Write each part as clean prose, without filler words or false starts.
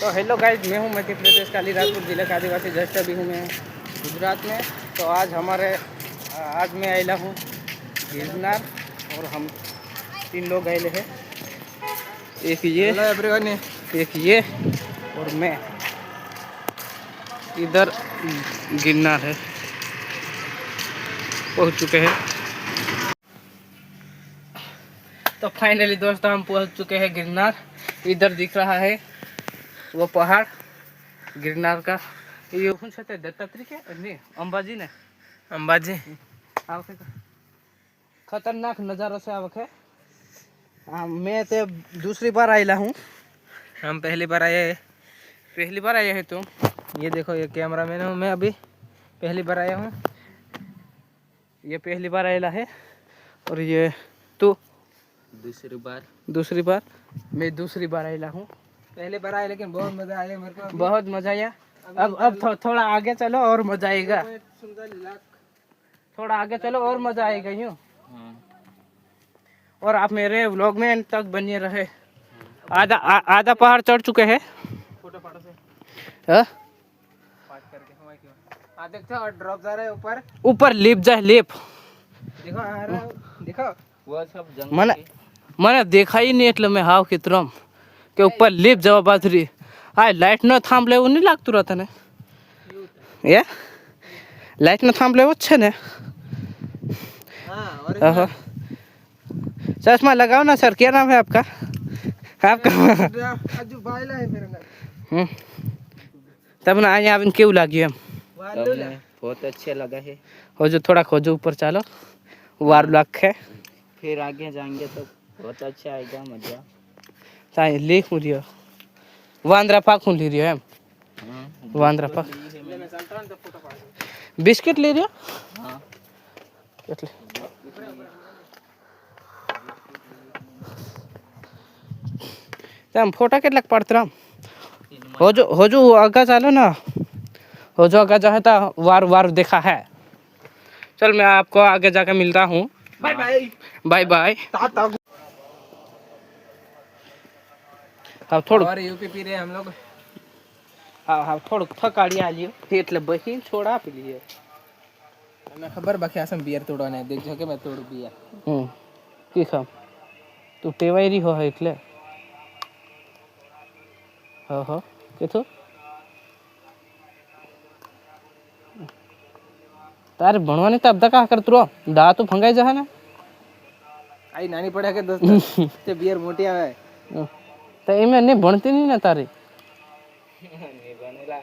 तो hello guys, मैं हूँ मध्य प्रदेश का अलीराजपुर जिले का आदिवासी। जस्ट अभी हूँ मैं गुजरात में। तो आज मैं आया हूँ गिरनार और हम 3 लोग आए हैं। एक ये और मैं। इधर गिरनार है, पहुँच चुके हैं। तो फाइनली दोस्तों हम पहुँच चुके हैं गिरनार। इधर दिख रहा है वो पहाड़ गिरनार का। ये कौन सा है? दत्तात्रेय के नहीं, अंबाजी ने अंबाजी आवके खतरनाक नज़ारा से आवक है। मैं तो दूसरी बार आया हूँ। हम पहली बार आए हैं तुम। ये देखो, ये कैमरा मैन हूँ मैं। अभी पहली बार आया हूँ। ये पहली बार आया है और ये तू दूसरी बार। मैं दूसरी बार आया हूँ। पहली बार आया लेकिन बहुत मजा आया मेरे को। बहुत मजा आया। अब थोड़ा आगे चलो और मजा आएगा। थोड़ा आगे चलो और मजा आएगा यूँ। और आप मेरे व्लॉग में एंड तक बने रहे। आधा पहाड़ चढ़ चुके हैं। ड्रॉप जा रहा है ऊपर ऊपर लिप जाए लिप। देखो आ रहा है, देखो वो सब मैंने देखा ही नहीं એટલે मैं हाव की तरम के ऊपर लिप जवा बाथरी। हाय लाइट न थांबले એવું नहीं लागતું रहता ने? ये लाइट न थांबले वो છે ને? हाँ। चश्मा लगाओ ना सर। क्या नाम है आपका? अजू बाइला है मेरा। तब ना आया आविन क्यों लागी हम? बहुत अच्छे लगा है। हो जो थोड़ा खोजो ऊपर चलो। वार लाख है। फिर आगे जाएंगे तो बहुत अच्छा आएगा मजा। ताई लेख मुरियो वांद्रा पाक हूँ ले रही हो हम। वांद्रा पाक बिस्किट ले रही हो? हाँ। એટલે તેમ ફોટા કેટલાક પાડતરા હોજો આગા ચાલો ना। होजो आगे जाए तो वार वार देखा है। चल मैं आपको आगे जाकर मिलता हूँ। Bye bye bye bye. हाँ थोड़ा यूपी पी रहे हम लोग। हाँ थोड़ा थकाड़ी आ लियो એટલે બહીન છોડા પી લીએ। मैं खबर बाकी आसम बियर तोड़ने देख जो के मैं तोड़ बियर। की खाम तू टेवायरी हो है એટલે हाँ के तो तारे भणवानी तब तक कर तू दा तो फंगाई जा ना। आई नानी पड़ा के दोस्त ते बियर मोटी आवे तो एमे नहीं भणती नहीं ना तारे नहीं बनेला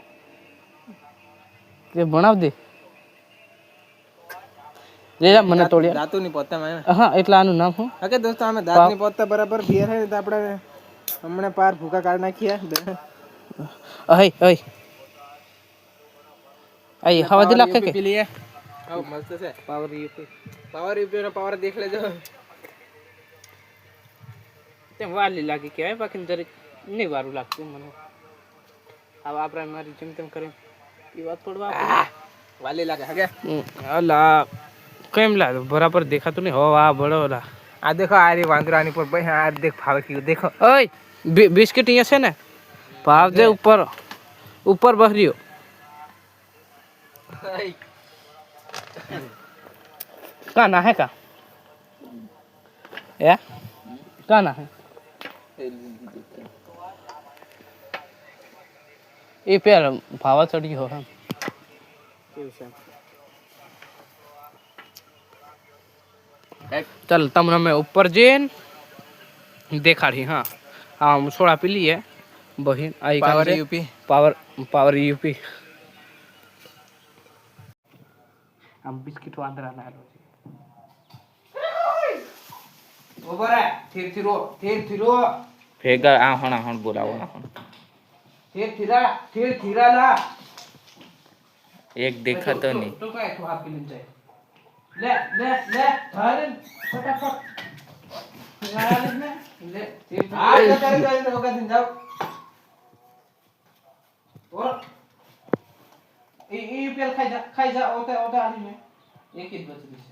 के बनाव दे ले जा मने तोड़िया दातू नहीं पोता मैं। हाँ એટલે આનું નામ હું ओके दोस्तों हमें दांत नहीं पोता बराबर बियर है तो આપણે हमने पार भूखा काट नाखिया। अय अय अय हवा दिला के पी लिए आओ मस्त से पावर यूपी ने पावर देख ले जो તે વાલી લાગી કહેવાય બાકી જરીક નહીં વારું લાગતું મને। હવે આપણે મારી જેમ તેમ કરી પીવા થોડવા वाली लगा है અલા કેમ લાગે બરાબર દેખાતું નહીં। હો આ બળો ઓલા आ देखो आ रही वांद्रानी पर भाई आ देख भाव की देखो। ओय बिस्किट અહીંયા છે ને ભાવ દે ऊपर बहरियो। का ना है का या का ना है ये पेर भावा चढ़ी हो हम चल तमने मैं ऊपर जेन देखाड़ी। हाँ हम सोडा पी लिए बहिन आई पावर यूपी पावर यूपी हम बिस्किट वांदरा ना ओवर है थीर रो फेगा आ होना होन बोलाओ ना थीरा ला एक देखा तो नहीं तो काय तो आपके लिए जाए ले धर फटाफट ले आज कर होगा दिन जाओ और ये पेल खाई जा ओते आदमी में एक ही बच गई है।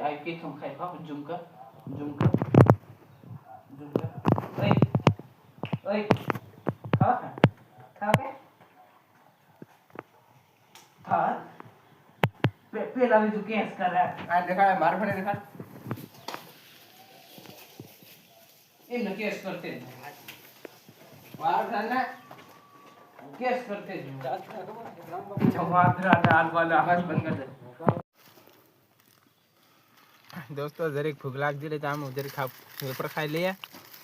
आई के हम खाई खा झुमका ओए खाओ खाओ के खा पहला भी तू केस कर रहा है आज देखा है मार फड़े देखा इन केस करते हैं मार खाना केस करते हैं जवाब डाल वाला आवाज बंद कर दे दोस्तों जरीक भूख लाग जी तो हम जरीक वेपर खाई लिए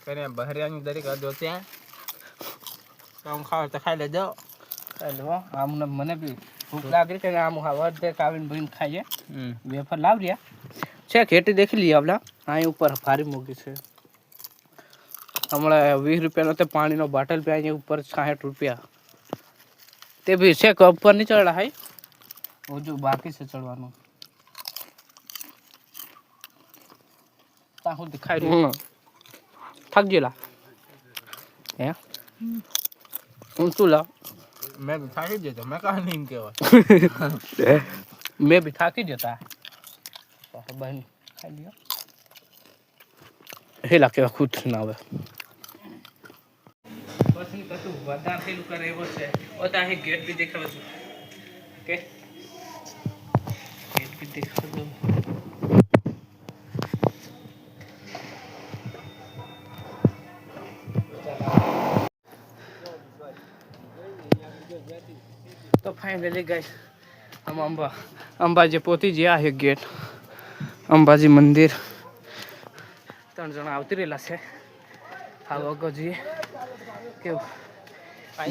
कहीं बहरिया जरीक दोते हैं तो हम खाओ तो खाई ले जाओ लो आम મને બી ભૂખ લાગી છે આમ હવા દે કાવીન બહીન ખાઈએ વેફર લાવ રહ્યા છે ખેટી દેખી લઈએ આપલા અહીં ઉપર ભારી મૂકી છે હમણાં 20 રૂપિયાનો તે પાણીનો બોટલ પે અહીં ઉપર 60 રૂપિયા તે भी છે કે ઉપર નહીં ચડ્યા है वो जो बाकी से चढ़वानो ताहु दिखाई रही थक गेला है ऊंचू ला मैं भी खाई देता मैं कहा नीम के मैं भी थाकी देता है बहन खाई लिया हेला के खुद ना आवे बस नहीं कतु वदार खेलू करे एवो छे ओता है गेट भी देखावे छे ओके गेट भी देखावे तो फाइनली गाइस हम अंबाजी पहुंची गया है गेट अंबाजी मंदिर 3 जण આવતી રહેલા છે આવો ગજી કે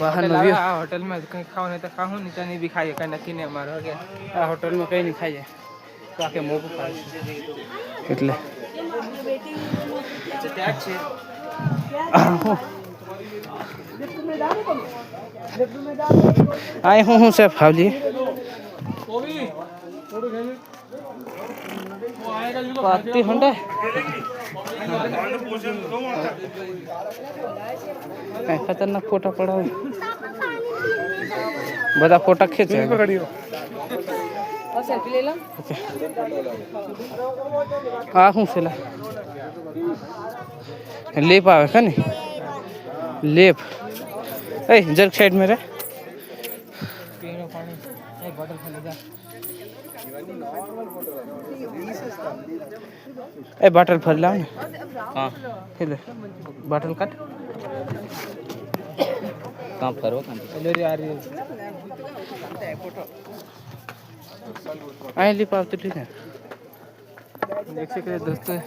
બહાર નો વ્યૂ होटल में कहीं खाओ नहीं तो खाओ नहीं तो नहीं भी खाइए कहीं नक्की नहीं हमारा हो गया આ હોટલ માં કઈ નહીં ખાઈએ તો આકે મોગું ખાય એટલે ત્યાં છે आए हूँ से फावली पाती होंडे खतरनाक फोटा पड़ा बड़ा फोटा खींचे हाँ हूँ से लेप आवे का नहीं लेप ए जर्क साइड में रे ए बॉटल भर लाओ ना हां ले बॉटल काट काम करो काम ले आ रही है फोटो आई लिपाते ठीक है देख सकते हैं दोस्तों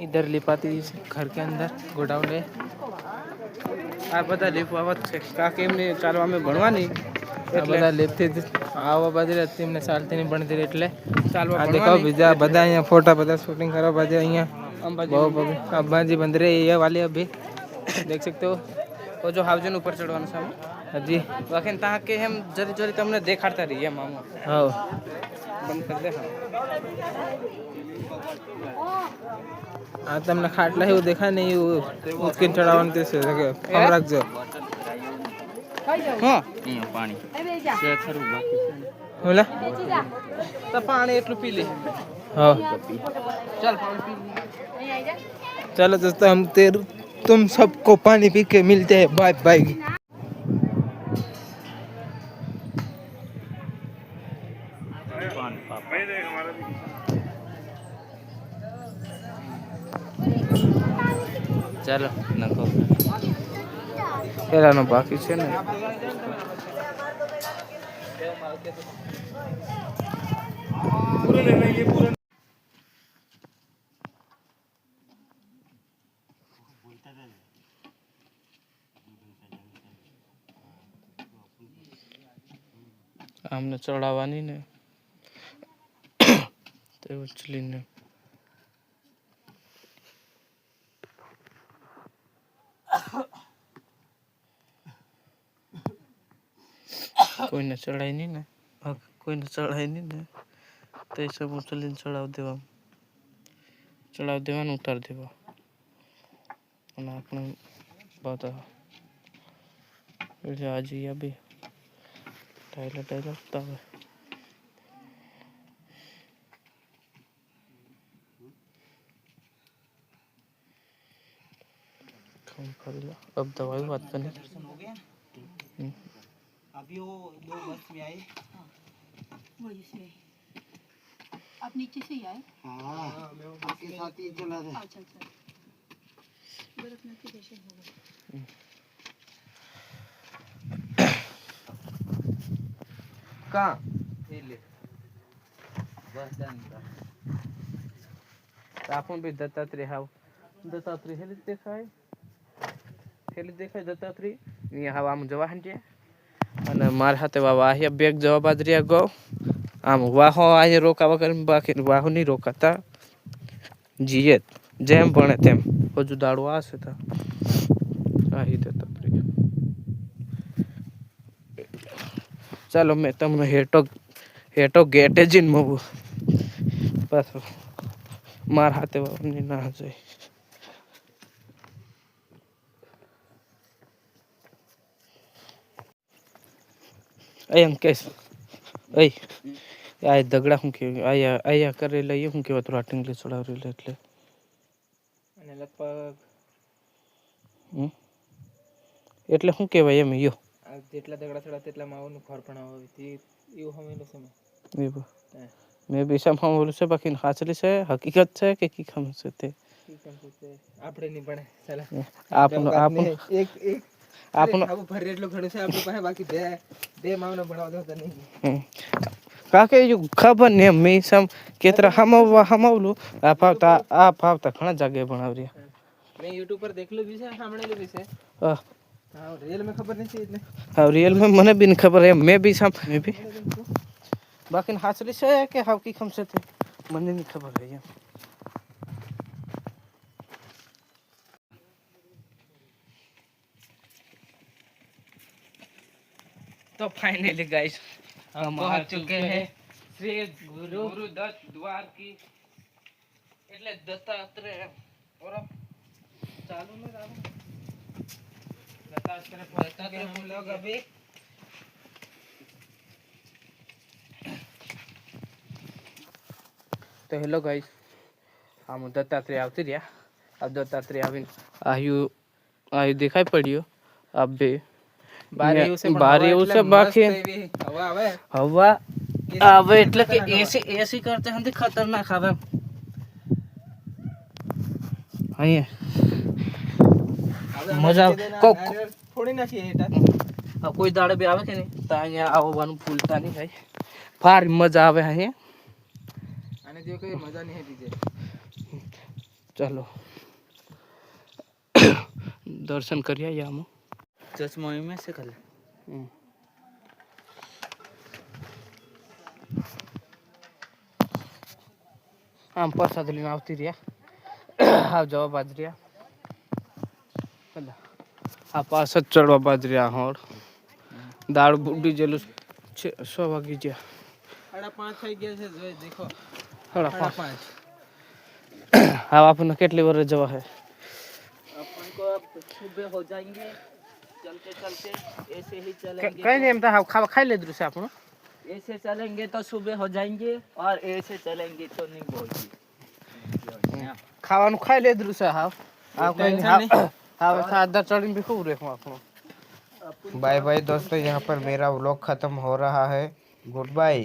इधर लिपाती घर के अंदर गोडाउन है આ બધા લીપવાવત છે કાકે એમને ચાલવામાં ભણવાની આ બધા લેપથી આવા બાજુ તેમને ચાલતી નહીં ભણતી એટલે ચાલવા આ દેખાવ બીજા બધા અહીંયા ફોટા બધા શૂટિંગ કરવા બાજુ અહીંયા અંબાજી મંદિર ये वाले अभी देख सकते हो वो जो हाउजन ऊपर चढ़वाना सामने जी वखन ता के हम जरी जरी तुमने देखाड़ता रही है मामू हाँ बंद कर दे हाँ तमने खाटला है वो देखा नहीं वो उसके चढ़ावन कैसे हम रख जो हाँ અહીંયા પાણી છે ખરું બાકી છે होला तो पानी એટલું પી લે हाँ चल पानी पी ले चलो दोस्तों हम तुम सबको पानी पी के मिलते हैं बाय बाय चलो नको એરાનો બાકી છે ને આમને ચડાવવાની ને તે ઉછલીને કોઈને ચડાય નહીં ને કોઈને ચડાય નહીં ને તો એ સબ ઉછલીને ચડાવ દેવાનું ઉતાર દેવા અને આપણે બધા એટલે આજે બી ટાઈલા ઉતાર अब दवाई बात करनी। दर्शन हो गया। अभी वो 2 बस में आए। वो इसमें आप नीचे से ही आए? हाँ, मैं आपके साथ ही चला था। अच्छा अच्छा, बर्फ नोटिफिकेशन हो गया। कहाँ ले अपन भी दत्तात्रेय हाव दत्तात्रेय हेली देखाय दत्तात्रेय અહીંયા હાવ આમ જવા હંજે અને મારા હાથે વાવા આહ્યા બેગ જવા બાજરીયા ગો આમ વાહો આહે રોકા વગર બાકી વાહો નહીં રોકાતા જીએ જેમ ભણે તેમ હજુ દાડો આશે તા આહી દત્તાત્રેય ચાલો મેં તમને હેટો ગેટે જીન મવું પાછો મારા હાથે વાવની ના જોઈ એ અંકેશ એ આ દગડા હું કે આયા કરેલા એ હું કેવા તો રાટિંગલી ચડાવરેલા એટલે અને લગભગ એટલે શું કહેવાય એમ યો આ જેટલા દગડા ચડા તેટલા માવાનું ઘર પણ આવે તે એવું હમેલું છે મેં બી સમ બોલું છે બાકી હાચલી છે હકીકત છે કે કી ખમ છે તે આપણે નહીં ભણે ચાલે આપણો એક આપણો આવું ભરે એટલું ઘણું છે આપણી પાસે બાકી બે માવને ભણાવતો હતો નહીં કાકે જો ખબર ને મેં સમ કેતરા હમાવલું આ ફાવતા ઘણા જગ્યાએ ભણાવરી મેં YouTube પર દેખલું બી છે સાંભળેલું બી છે હા रियल में खबर नहीं थी इतने हाँ रियल में मने भी नहीं खबर है मैं भी बाकी हाचली से है कि हाउ की खम से थे मने नहीं खबर है ये तो फाइनली गाइस हम पहुंच चुके हैं श्री गुरु दत्त द्वार की એટલે દત્તાત્રેય और चालू में राम हम लोग अभी तो हेलो गाइस हम दत्तात्रेय આવતી રહ્યા अब दत्तात्रेय आविन आयु दिखाई पड़ियो अब भी बारी से बाकी हवा आवे એટલે કે એસી કરતે હંધી ખતરનાક આવે અહીંયા મજા થોડી નાખી હેટા કોઈ દાડે બી આવે કે નહીં તો અહીંયા આવવાનું ભૂલતા નહીં ભાઈ ફાર મજા આવે અહીંયા અને જો કોઈ મજા નહીં હતી चलो दर्शन करिए हम चश्मा में से कल आम प्रसाद लेना आवती रिया हाँ जवा बाजरिया आ पास चढ़वा बाजरिया होड़ दाड़ बुड्डी जलू 6 वागी जा 5:30 થઈ ગયા છે જોઈ દેખો 5:30 हाँ आपने कितनी बार जवा है अपन को अब सुबह हो जाएंगे चलते चलते ऐसे ही चलेंगे कहीं नहीं हम तो खावा खाई ले दूर से आपनो ऐसे चलेंगे तो सुबह हो जाएंगे और ऐसे चलेंगे तो नहीं होगी खावा खाई ले दूर से हाँ आप कहीं हाँ सादा चढ़ी भी खूब रेखो आपनो बाय बाय दोस्तों यहाँ पर मेरा व्लॉग खत्म हो रहा है गुड बाय।